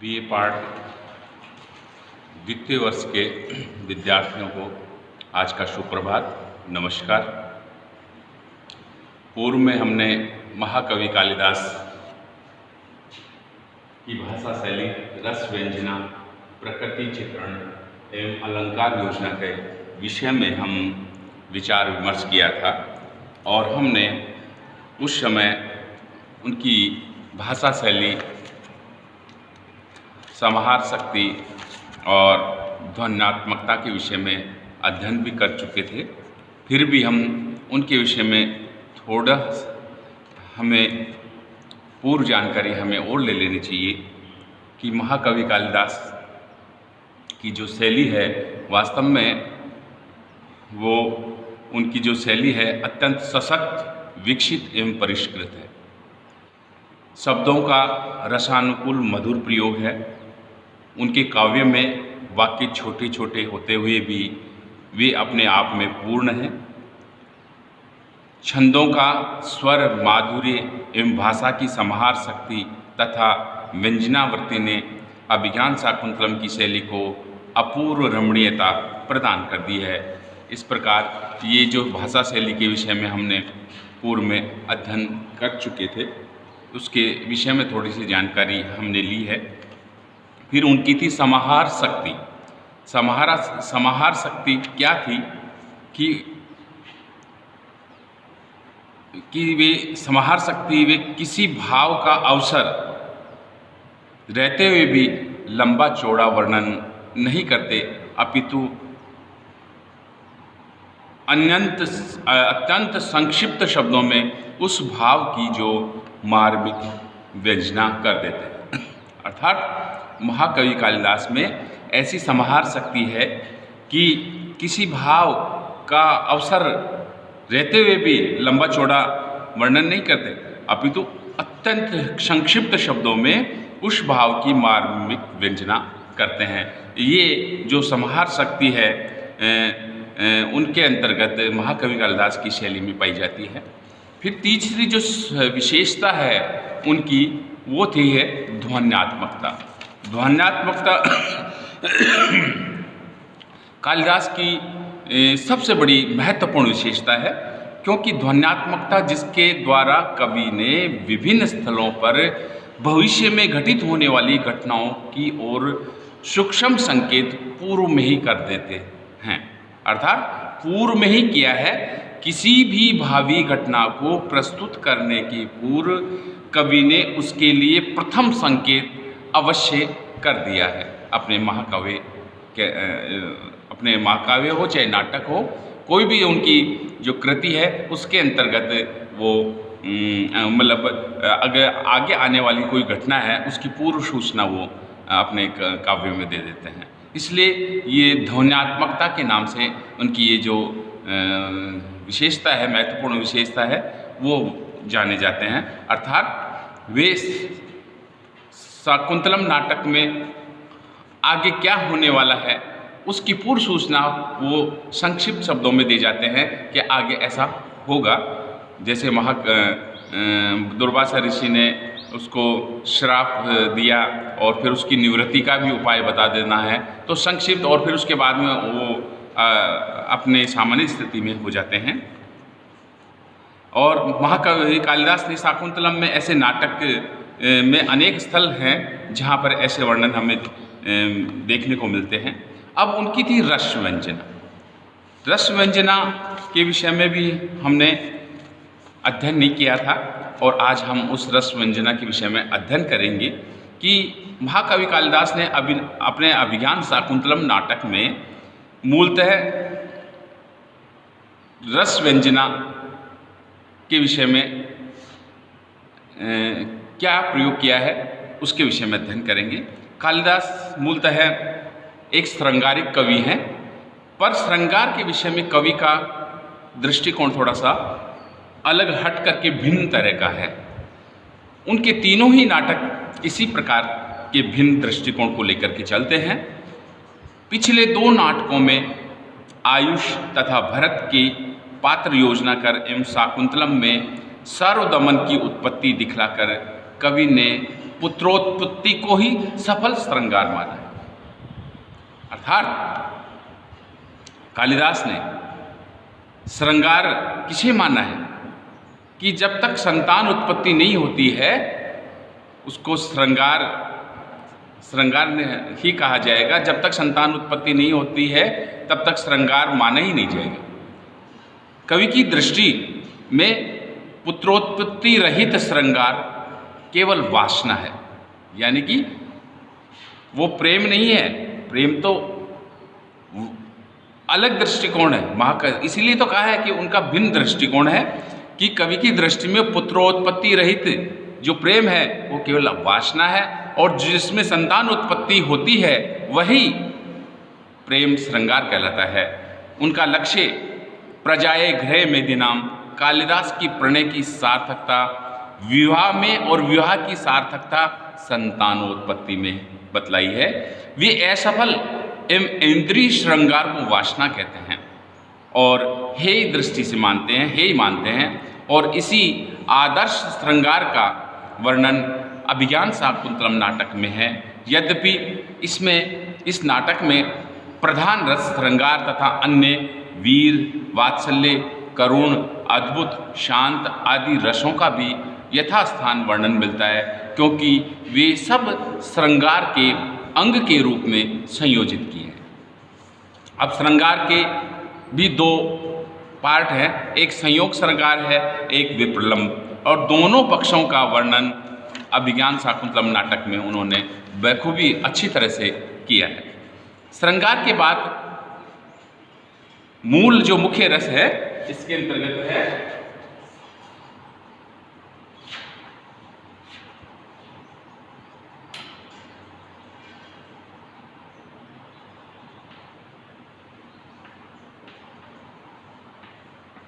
BA part द्वितीय वर्ष के विद्यार्थियों को आज का सुप्रभात, नमस्कार। पूर्व में हमने महाकवि कालिदास की भाषा शैली, रस व्यंजना, प्रकृति चित्रण एवं अलंकार योजना के विषय में हम विचार विमर्श किया था और हमने उस समय उनकी भाषा शैली, समाहार शक्ति और ध्वन्यात्मकता के विषय में अध्ययन भी कर चुके थे। फिर भी हम उनके विषय में थोड़ा हमें पूर्व जानकारी हमें और ले लेनी चाहिए कि महाकवि कालिदास की जो शैली है, वास्तव में वो उनकी जो शैली है अत्यंत सशक्त, विकसित एवं परिष्कृत है। शब्दों का रसानुकूल मधुर प्रयोग है। उनके काव्य में वाक्य छोटे छोटे होते हुए भी वे अपने आप में पूर्ण हैं। छंदों का स्वर माधुर्य एवं भाषा की समाहार शक्ति तथा व्यंजनावृत्ति ने अभिज्ञान शाकुंतलम की शैली को अपूर्व रमणीयता प्रदान कर दी है। इस प्रकार ये जो भाषा शैली के विषय में हमने पूर्व में अध्ययन कर चुके थे, उसके विषय में थोड़ी सी जानकारी हमने ली है। फिर उनकी थी समाहार शक्ति। समाहार शक्ति क्या थी कि वे समाहार शक्ति, वे किसी भाव का अवसर रहते हुए भी लंबा चौड़ा वर्णन नहीं करते, अपितु अत्यंत संक्षिप्त शब्दों में उस भाव की जो मार्मिक व्यंजना कर देते हैं। अर्थात महाकवि कालिदास में ऐसी समाहार शक्ति है कि किसी भाव का अवसर रहते हुए भी लंबा चौड़ा वर्णन नहीं करते, अपितु अत्यंत संक्षिप्त शब्दों में उस भाव की मार्मिक व्यंजना करते हैं। ये जो समाहार शक्ति है उनके अंतर्गत महाकवि कालिदास की शैली में पाई जाती है। फिर तीसरी जो विशेषता है उनकी, वो थी है ध्वन्यात्मकता। ध्वन्यात्मकता कालिदास की सबसे बड़ी महत्वपूर्ण विशेषता है, क्योंकि ध्वन्यात्मकता जिसके द्वारा कवि ने विभिन्न स्थलों पर भविष्य में घटित होने वाली घटनाओं की ओर सूक्ष्म संकेत पूर्व में ही कर देते हैं। अर्थात पूर्व में ही किया है। किसी भी भावी घटना को प्रस्तुत करने के पूर्व कवि ने उसके लिए प्रथम संकेत अवश्य कर दिया है। अपने महाकाव्य हो चाहे नाटक हो, कोई भी उनकी जो कृति है उसके अंतर्गत वो मतलब अगर आगे आने वाली कोई घटना है उसकी पूर्व सूचना वो अपने काव्य में दे देते हैं। इसलिए ये ध्वन्यात्मकता के नाम से उनकी ये जो विशेषता है, महत्वपूर्ण विशेषता है, वो जाने जाते हैं। अर्थात वे शाकुंतलम नाटक में आगे क्या होने वाला है उसकी पूर्व सूचना वो संक्षिप्त शब्दों में दे जाते हैं कि आगे ऐसा होगा। जैसे दुर्वासा ऋषि ने उसको श्राप दिया और फिर उसकी निवृत्ति का भी उपाय बता देना है, तो संक्षिप्त, और फिर उसके बाद में वो अपने सामान्य स्थिति में हो जाते हैं। और महाकवि कालिदास ने शाकुंतलम में ऐसे नाटक में अनेक स्थल हैं जहाँ पर ऐसे वर्णन हमें देखने को मिलते हैं। अब उनकी थी रस व्यंजना। रस व्यंजना के विषय में भी हमने अध्ययन नहीं किया था और आज हम उस रस व्यंजना के विषय में अध्ययन करेंगे कि महाकवि कालिदास ने अपने अभिज्ञान शाकुंतलम नाटक में मूलतः रस व्यंजना के विषय में क्या प्रयोग किया है उसके विषय में अध्ययन करेंगे। कालिदास मूलतः एक श्रृंगारिक कवि हैं, पर श्रृंगार के विषय में कवि का दृष्टिकोण थोड़ा सा अलग हट करके भिन्न तरह का है। उनके तीनों ही नाटक इसी प्रकार के भिन्न दृष्टिकोण को लेकर के चलते हैं। पिछले दो नाटकों में आयुष तथा भरत की पात्र योजना कर एवं शाकुंतलम में सार्वदमन की उत्पत्ति दिखलाकर कवि ने पुत्रोत्पत्ति को ही सफल श्रृंगार माना है। अर्थात कालिदास ने श्रृंगार किसे माना है कि जब तक संतान उत्पत्ति नहीं होती है उसको श्रृंगार ही कहा जाएगा। जब तक संतान उत्पत्ति नहीं होती है तब तक श्रृंगार माना ही नहीं जाएगा। कवि की दृष्टि में पुत्रोत्पत्ति रहित श्रृंगार केवल वासना है, यानी कि वो प्रेम नहीं है। प्रेम तो अलग दृष्टिकोण है। इसीलिए तो कहा है कि उनका भिन्न दृष्टिकोण है कि कवि की दृष्टि में पुत्रोत्पत्ति रहित जो प्रेम है वो केवल वासना है, और जिसमें संतान उत्पत्ति होती है वही प्रेम श्रृंगार कहलाता है। उनका लक्ष्य प्रजाए गृहे मेदिनाम, कालिदास की प्रणय की सार्थकता विवाह में और विवाह की सार्थकता संतानोत्पत्ति में बतलाई है। वे असफल एवं इंद्रिय श्रृंगार को वासना कहते हैं और हेय दृष्टि से मानते हैं, और इसी आदर्श श्रृंगार का वर्णन अभिज्ञान शाकुंतलम नाटक में है। यद्यपि इस नाटक में प्रधान रस श्रृंगार तथा अन्य वीर, वात्सल्य, करुण, अद्भुत, शांत आदि रसों का भी यथास्थान वर्णन मिलता है, क्योंकि वे सब श्रृंगार के अंग के रूप में संयोजित किए हैं। अब श्रृंगार के भी दो पार्ट हैं, एक संयोग श्रृंगार है, एक विप्रलंब, और दोनों पक्षों का वर्णन अभिज्ञान शाकुंतलम नाटक में उन्होंने बखूबी अच्छी तरह से किया है। श्रृंगार के बाद मूल जो मुख्य रस है इसके अंतर्गत है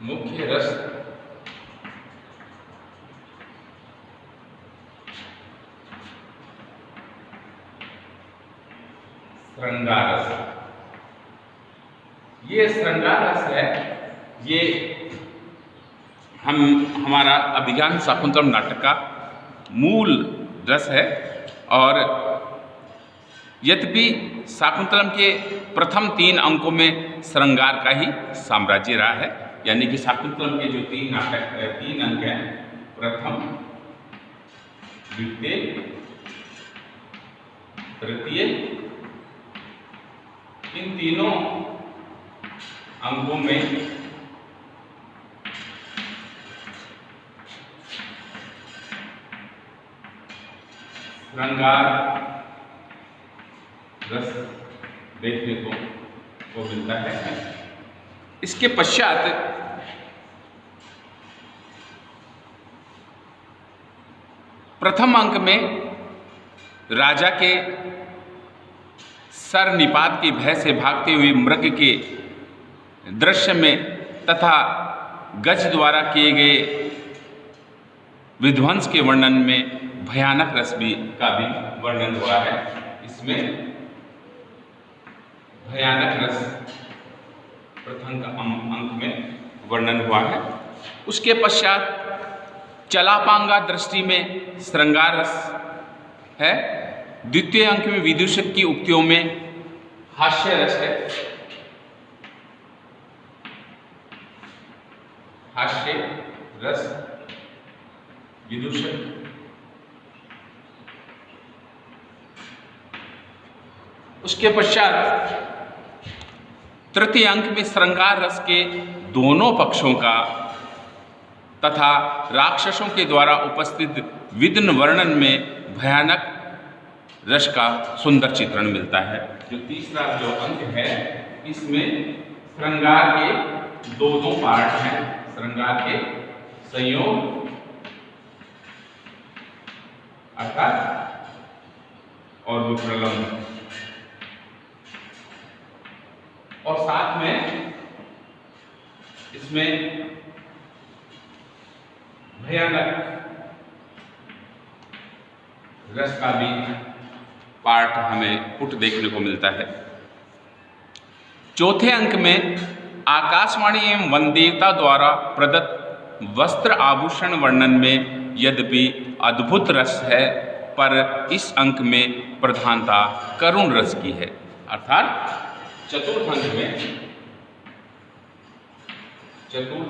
मुख्य रस श्रृंगार रस। ये श्रृंगार रस है, ये हमारा अभिज्ञान शाकुंतलम नाटक का मूल रस है। और यद्यपि शाकुंतलम के प्रथम 3 अंकों में श्रृंगार का ही साम्राज्य रहा है, यानी कि शाकुंतलम के जो 3 अंक हैं, प्रथम, द्वितीय, तृतीय, इन तीनों अंकों में श्रृंगार रस देखने को मिलता है। इसके पश्चात प्रथम अंक में राजा के सर निपात के भय से भागते हुए मृग के दृश्य में तथा गज द्वारा किए गए विध्वंस के वर्णन में भयानक रस का भी वर्णन हुआ है। इसमें भयानक रस प्रथम अंक में वर्णन हुआ है। उसके पश्चात चलापांगा दृष्टि में श्रृंगार रस है। द्वितीय अंक में विदूषक की उक्तियों में हास्य रस है। हास्य रस, विदूषक। उसके पश्चात तृतीय अंक में श्रृंगार रस के दोनों पक्षों का तथा राक्षसों के द्वारा उपस्थित विघ्न वर्णन में भयानक रस का सुंदर चित्रण मिलता है। जो तीसरा जो अंक है इसमें श्रृंगार के दो पार्ट हैं, श्रृंगार के संयोग अर्थात और विप्रलंब, और साथ में इसमें भयानक रस का भी पार्ट हमें पुट देखने को मिलता है। चौथे अंक में आकाशवाणी एवं वनदेवता द्वारा प्रदत्त वस्त्र आभूषण वर्णन में यद्यपि अद्भुत रस है, पर इस अंक में प्रधानता करुण रस की है। अर्थात चतुर्थ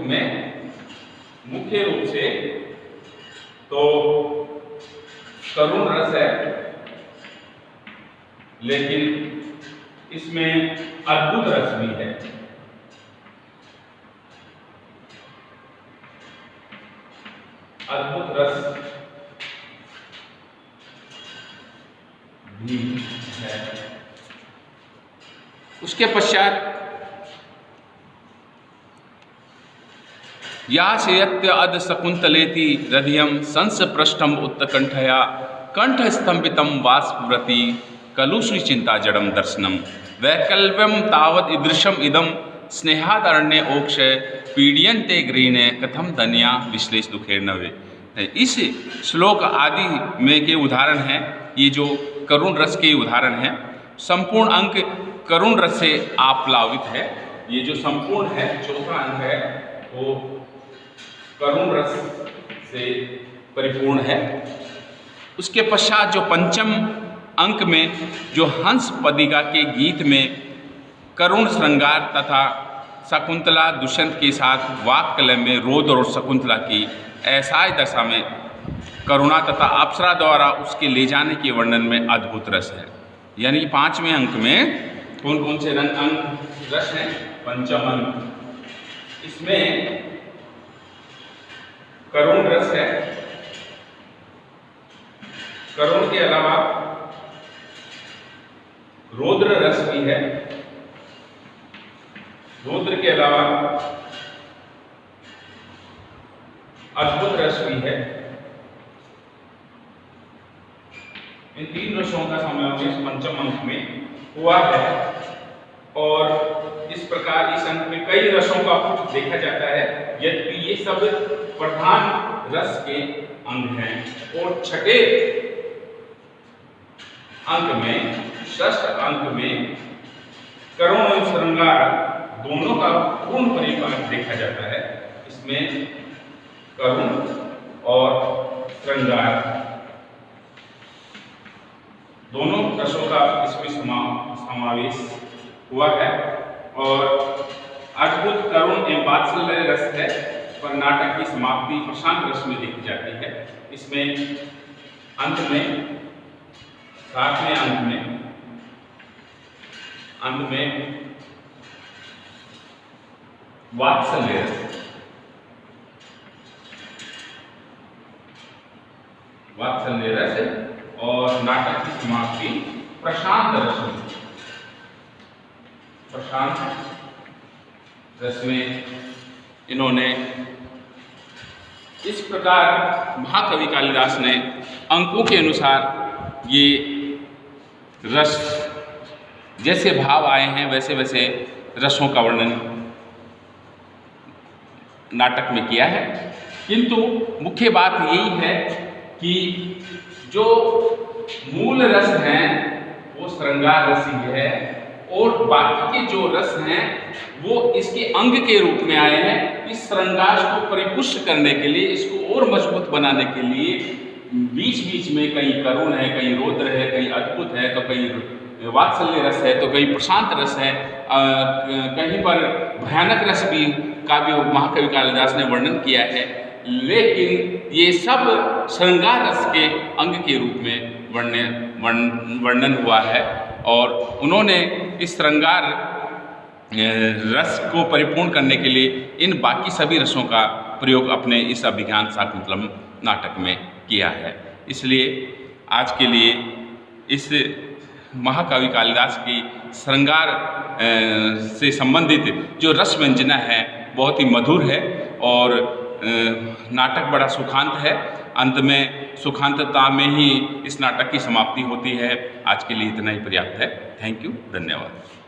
में मुख्य रूप से तो करुण रस है, लेकिन इसमें अद्भुत रस भी है। अद्भुत रस भी है। उसके पश्चात याशयत्य अद शकुंतलेति हृदयं संस्पृष्टम उत्कंठया कंठ स्तंभितम वाष्पवृति कलुषि चिंता जड़म दर्शनम वैकल्प्यम तावद ईदृशम इदम स्नेहादरण्य ओक्ष पीड्यन्ते गृहिणे कथम धन्या विश्लेष दुखेर्नवे। इस श्लोक आदि में के उदाहरण हैं, ये जो करुण रस के उदाहरण हैं। संपूर्ण अंक करुण रस से आप्लावित है। ये जो संपूर्ण है, चौथा अंक है, वो करुण रस से परिपूर्ण है। उसके पश्चात जो पंचम अंक में जो हंस पदिका के गीत में करुण श्रृंगार तथा शकुंतला दुष्यंत के साथ वाक्कलय में रोद और शकुंतला की ऐसाई दशा में करुणा तथा अप्सरा द्वारा उसके ले जाने के वर्णन में अद्भुत रस है। यानी कि पांचवें अंक में कौन कौन से अंक रस हैं? पंचम अंक, इसमें करुण रस है। करुण के अलावा रौद्र रस भी है। रौद्र के अलावा अद्भुत रस भी है। इन तीन रसों का समावेश पंचम अंक में हुआ है और इस प्रकार इस अंक में कई रसों का कुछ देखा जाता है, यद्यपि ये सब प्रधान रस के अंग हैं। और छठे अंक में, षष्ठ अंक में करुण और श्रृंगार दोनों का पूर्ण परिवार देखा जाता है। इसमें करुण और श्रृंगार दोनों रसों का इसमें समावेश हुआ है। और अद्भुत करुण एवं वात्सल्य रस है, पर नाटक की समाप्ति प्रशांत रस में देखी जाती है। इसमें अंत में, सातवें अंत में वात्सल्य रस, वात्सल्य रस और नाटक की समाप्ति प्रशांत रस में, प्रशांत रस में इन्होंने इस प्रकार महाकवि कालिदास ने अंकों के अनुसार ये रस जैसे भाव आए हैं वैसे वैसे रसों का वर्णन नाटक में किया है। किंतु मुख्य बात यही है कि जो मूल रस हैं वो श्रृंगार रस ही है और बाकी के जो रस हैं वो इसके अंग के रूप में आए हैं। इस श्रृंगार को परिपुष्ट करने के लिए, इसको और मजबूत बनाने के लिए बीच बीच में कहीं करुण है, कहीं रौद्र है, कहीं अद्भुत है, तो कहीं वात्सल्य रस है, तो कहीं प्रशांत रस है, कहीं पर भयानक रस भी काव्य महाकवि कालिदास ने वर्णन किया है। लेकिन ये सब श्रृंगार रस के अंग के रूप में वर्णन हुआ है और उन्होंने इस श्रृंगार रस को परिपूर्ण करने के लिए इन बाकी सभी रसों का प्रयोग अपने इस अभिज्ञान शाकुंतलम नाटक में किया है। इसलिए आज के लिए इस महाकवि कालिदास की श्रृंगार से संबंधित जो रस व्यंजना है बहुत ही मधुर है और नाटक बड़ा सुखांत है। अंत में सुखांतता में ही इस नाटक की समाप्ति होती है। आज के लिए इतना ही पर्याप्त है। थैंक यू, धन्यवाद।